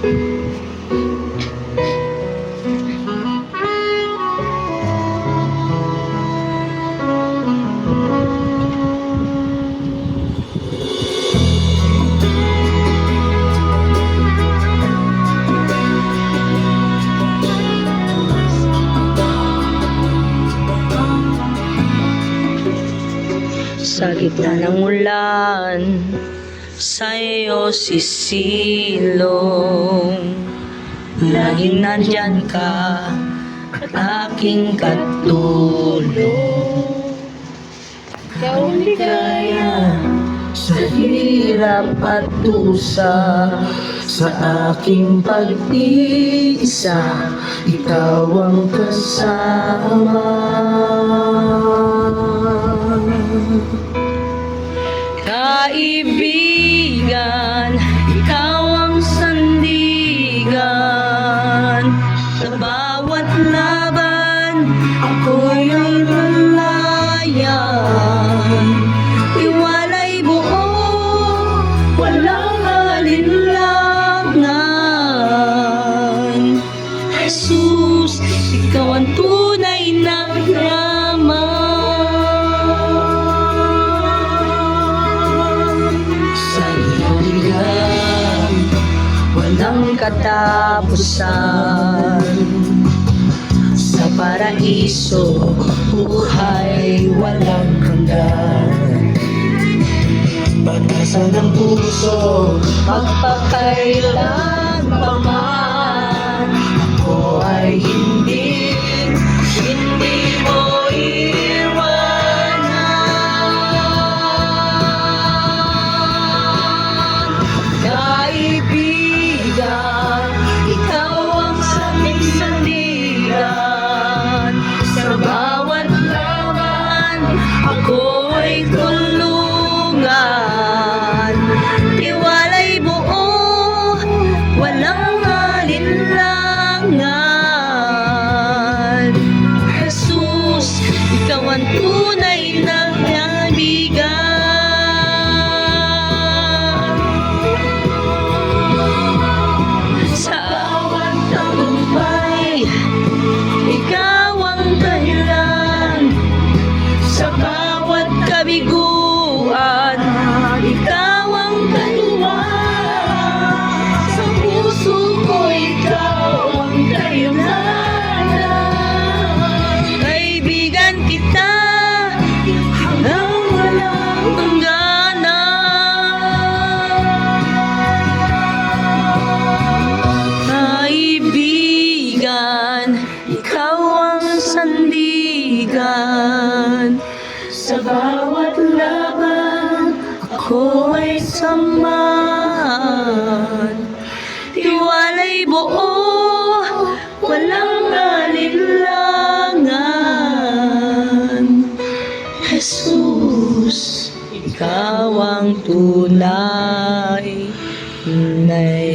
Sa gitna ng ulan, sa'yo sisilong. Laging nandyan ka at aking katulong. Ikaw ligaya sa hirap at dusa, sa aking pag-iisa, ikaw ang kasama. Kaibigan, ikaw ang sandigan. Sa bawat laban, ako'y lalayan. Iwalay buo, walang alinlangan. Jesus, ikaw ang tunay na yaman. Walang katapusan, sa paraiso, buhay walang hanggan. Pag-asa ng puso, magpakailan pa man, ako ay hindi mo iwanan. Kaibigan, ikaw ang aming sandigan. Sa bawat laban, ako'y tulungan. Iwalay buo, walang alinlangan. Jesus, ikaw ang tunay na kaibigan. Ikaw ang dahilan sa bawat kabiguan. Ikaw ang kaliwan sa puso ko. Ikaw ang kayamanan. Kaibigan kita hanggang walang hangganan. Kaibigan, ikaw ang sandigan. Sa bawat laban, ako ay saman. Tiwalay buo, walang alinlangan. Jesus, ikaw ang tunay na